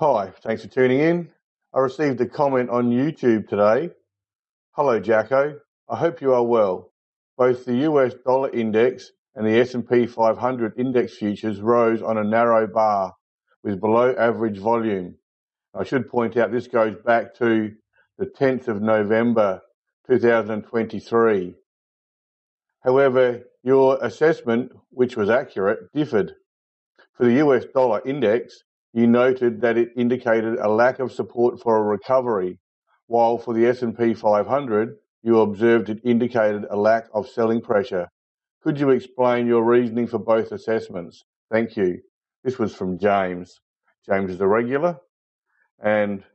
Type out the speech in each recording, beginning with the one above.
Hi, thanks for tuning in. I received a comment on YouTube today. Hello, Jako. I hope you are well. Both the US dollar index and the S&P 500 index futures rose on a narrow bar with below average volume. I should point out this goes back to the 10th of November 2023. However, your assessment, which was accurate, differed. For the US dollar index, you noted that it indicated a lack of support for a recovery, while for the S&P 500, you observed it indicated a lack of selling pressure. Could you explain your reasoning for both assessments? Thank you. This was from James. James is a regular, and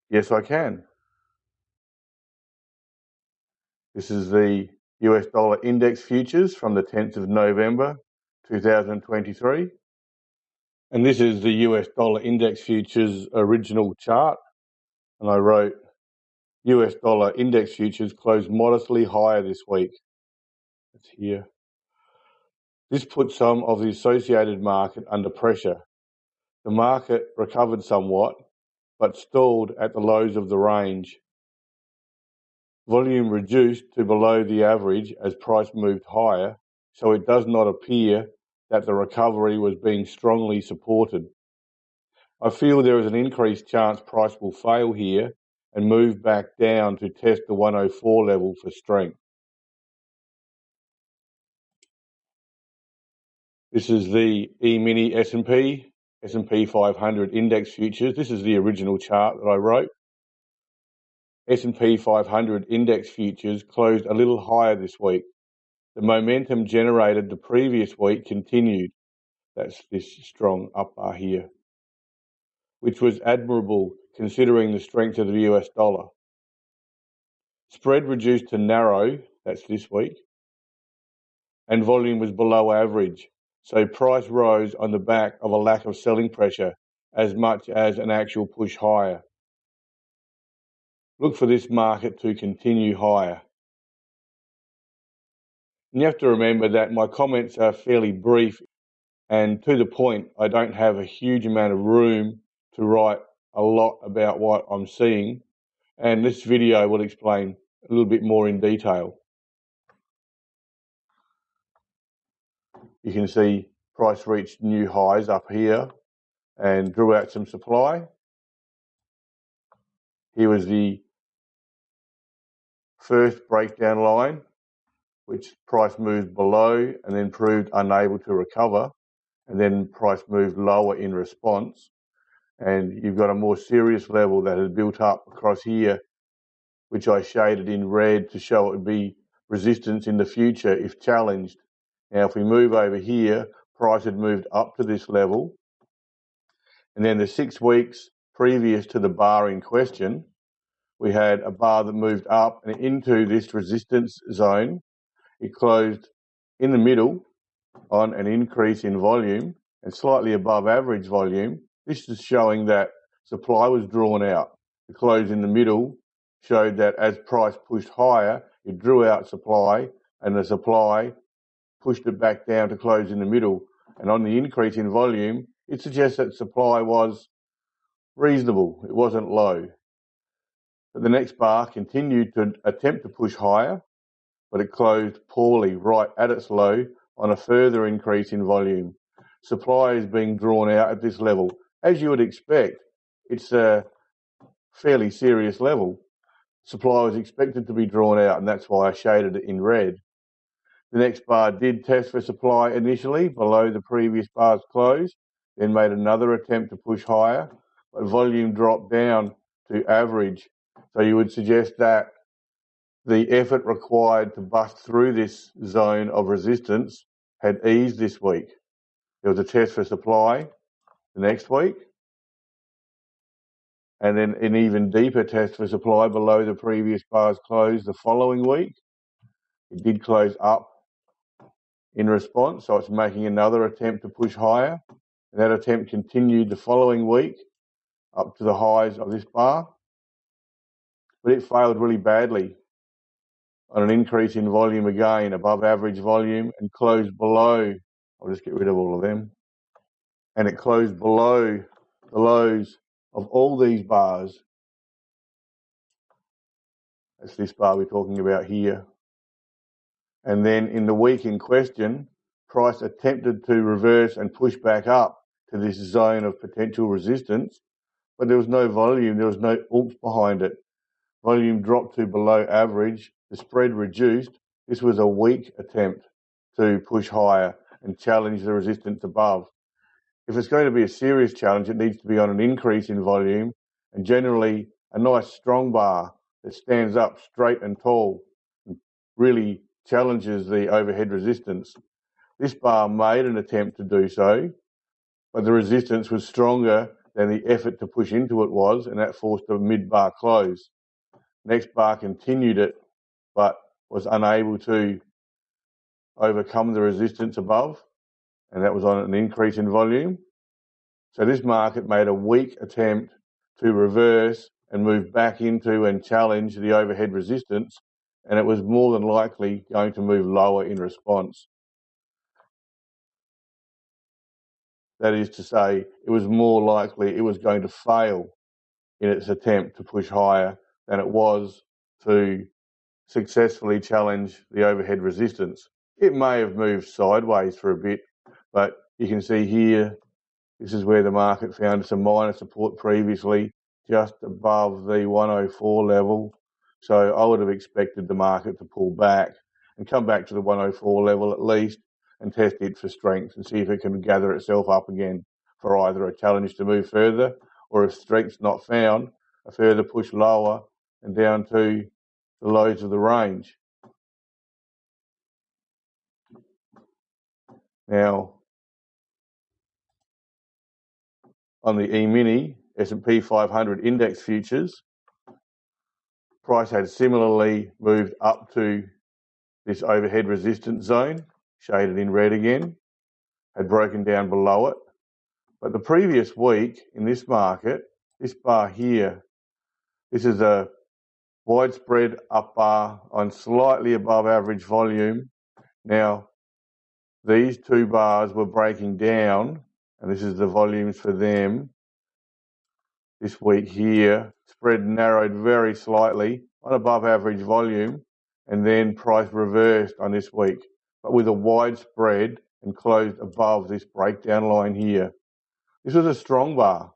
yes, I can. This is the US dollar index futures from the 10th of November 2023. And this is the US dollar index futures original chart. And I wrote, US dollar index futures closed modestly higher this week. It's here. This put some of the associated market under pressure. The market recovered somewhat, but stalled at the lows of the range. Volume reduced to below the average as price moved higher, so it does not appear that the recovery was being strongly supported. I feel there is an increased chance price will fail here and move back down to test the 104 level for strength. This is the E-mini S&P 500 index futures. This is the original chart that I wrote. S&P 500 index futures closed a little higher this week. The momentum generated the previous week continued. That's this strong up bar here, which was admirable considering the strength of the US dollar. Spread reduced to narrow, that's this week, and volume was below average, so price rose on the back of a lack of selling pressure as much as an actual push higher. Look for this market to continue higher. And you have to remember that my comments are fairly brief and to the point. I don't have a huge amount of room to write a lot about what I'm seeing, and this video will explain a little bit more in detail. You can see price reached new highs up here and drew out some supply. Here was the first breakdown line, which price moved below and then proved unable to recover, and then price moved lower in response. And you've got a more serious level that has built up across here, which I shaded in red to show it would be resistance in the future if challenged. Now, if we move over here, price had moved up to this level, and then the 6 weeks previous to the bar in question, we had a bar that moved up and into this resistance zone. It closed in the middle on an increase in volume and slightly above average volume. This is showing that supply was drawn out. The close in the middle showed that as price pushed higher, it drew out supply, and the supply pushed it back down to close in the middle. And on the increase in volume, it suggests that supply was reasonable. It wasn't low. But the next bar continued to attempt to push higher, but it closed poorly right at its low on a further increase in volume. Supply is being drawn out at this level. As you would expect, it's a fairly serious level. Supply was expected to be drawn out, and that's why I shaded it in red. The next bar did test for supply initially below the previous bar's close, then made another attempt to push higher, but volume dropped down to average. So you would suggest that the effort required to bust through this zone of resistance had eased this week. There was a test for supply the next week, and then an even deeper test for supply below the previous bar's close the following week. It did close up in response, so it's making another attempt to push higher. And that attempt continued the following week up to the highs of this bar, but it failed really badly on an increase in volume again, above average volume, and closed below. I'll just get rid of all of them. And it closed below the lows of all these bars. That's this bar we're talking about here. And then in the week in question, price attempted to reverse and push back up to this zone of potential resistance, but there was no volume, there was no oomph behind it. Volume dropped to below average, the spread reduced. This was a weak attempt to push higher and challenge the resistance above. If it's going to be a serious challenge, it needs to be on an increase in volume and generally a nice strong bar that stands up straight and tall and really challenges the overhead resistance. This bar made an attempt to do so, but the resistance was stronger than the effort to push into it was, and that forced a mid-bar close. Next bar continued it, but was unable to overcome the resistance above, and that was on an increase in volume. So this market made a weak attempt to reverse and move back into and challenge the overhead resistance, and it was more than likely going to move lower in response. That is to say, it was more likely it was going to fail in its attempt to push higher than it was to successfully challenge the overhead resistance. It may have moved sideways for a bit, but you can see here, this is where the market found some minor support previously, just above the 104 level. So I would have expected the market to pull back and come back to the 104 level at least and test it for strength and see if it can gather itself up again for either a challenge to move further, or if strength's not found, a further push lower and down to the lows of the range. Now, on the E-mini S&P 500 index futures, price had similarly moved up to this overhead resistance zone, shaded in red again, had broken down below it. But the previous week in this market, this bar here, this is a widespread up bar on slightly above average volume. Now, these two bars were breaking down, and this is the volumes for them. This week here, spread narrowed very slightly on above average volume, and then price reversed on this week, but with a wide spread and closed above this breakdown line here. This was a strong bar.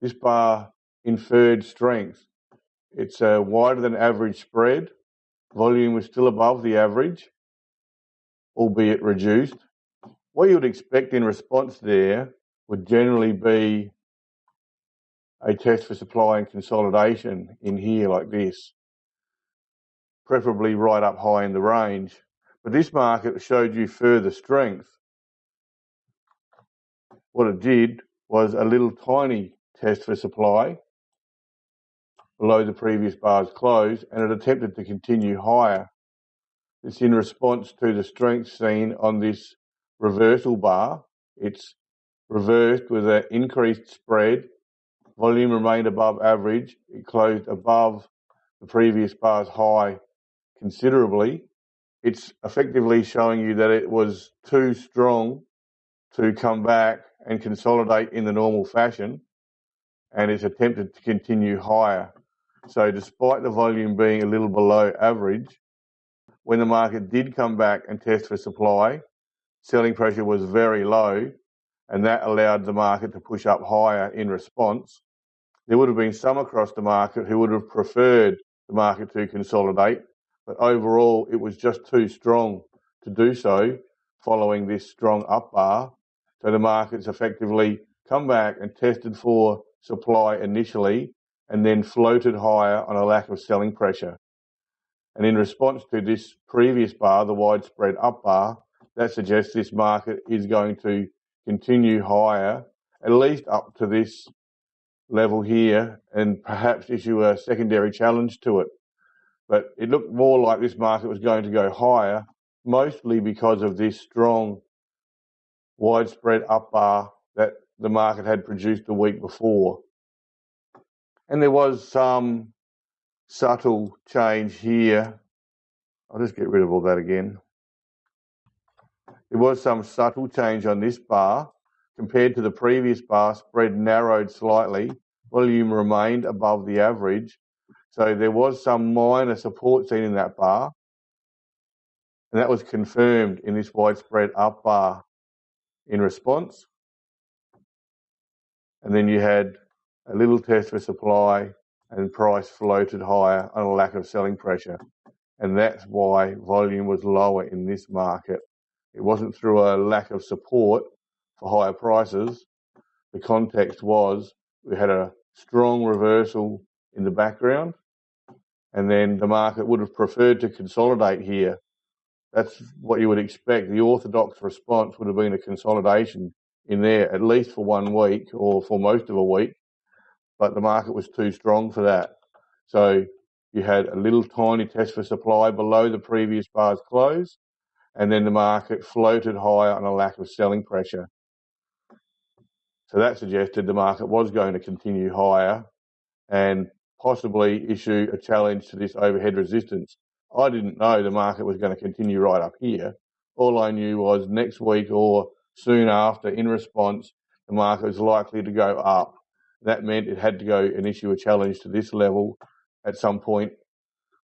This bar inferred strength. It's a wider than average spread. Volume was still above the average, albeit reduced. What you would expect in response there would generally be a test for supply and consolidation in here like this, preferably right up high in the range. But this market showed you further strength. What it did was a little tiny test for supply below the previous bar's close, and it attempted to continue higher. It's in response to the strength seen on this reversal bar. It's reversed with an increased spread. Volume remained above average. It closed above the previous bar's high considerably. It's effectively showing you that it was too strong to come back and consolidate in the normal fashion, and it's attempted to continue higher. So despite the volume being a little below average, when the market did come back and test for supply, selling pressure was very low, and that allowed the market to push up higher in response. There would have been some across the market who would have preferred the market to consolidate, but overall it was just too strong to do so following this strong up bar. So the market's effectively come back and tested for supply initially and then floated higher on a lack of selling pressure. And in response to this previous bar, the widespread up bar, that suggests this market is going to continue higher, at least up to this level here, and perhaps issue a secondary challenge to it. But it looked more like this market was going to go higher, mostly because of this strong widespread up bar that the market had produced the week before. And there was some subtle change here. I'll just get rid of all that again. There was some subtle change on this bar compared to the previous bar, spread narrowed slightly, volume remained above the average. So there was some minor support seen in that bar, and that was confirmed in this widespread up bar in response. And then you had a little test for supply and price floated higher on a lack of selling pressure. And that's why volume was lower in this market. It wasn't through a lack of support for higher prices. The context was we had a strong reversal in the background, and then the market would have preferred to consolidate here. That's what you would expect. The orthodox response would have been a consolidation in there, at least for 1 week or for most of a week, but the market was too strong for that. So you had a little tiny test for supply below the previous bar's close, and then the market floated higher on a lack of selling pressure. So that suggested the market was going to continue higher and possibly issue a challenge to this overhead resistance. I didn't know the market was going to continue right up here. All I knew was next week or soon after, in response, the market was likely to go up. That meant it had to go and issue a challenge to this level at some point,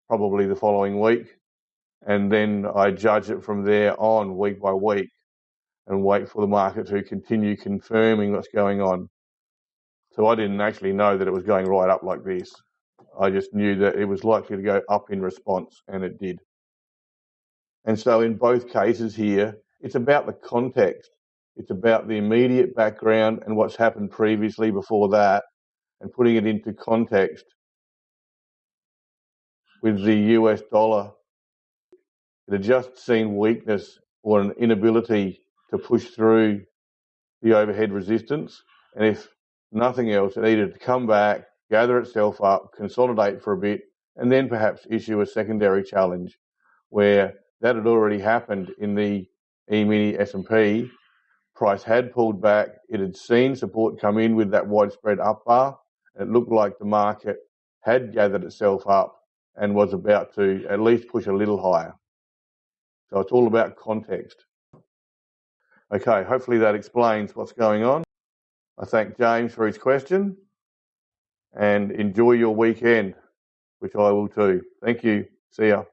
probably the following week. And then I judge it from there on week by week and wait for the market to continue confirming what's going on. So I didn't actually know that it was going right up like this. I just knew that it was likely to go up in response, and it did. And so in both cases here, it's about the context. It's about the immediate background and what's happened previously before that, and putting it into context with the US dollar. It had just seen weakness or an inability to push through the overhead resistance. And if nothing else, it needed to come back, gather itself up, consolidate for a bit, and then perhaps issue a secondary challenge, where that had already happened in the E-mini S&P. Price had pulled back. It had seen support come in with that widespread up bar. It looked like the market had gathered itself up and was about to at least push a little higher. So it's all about context. Okay, hopefully that explains what's going on. I thank James for his question, and enjoy your weekend, which I will too. Thank you. See ya.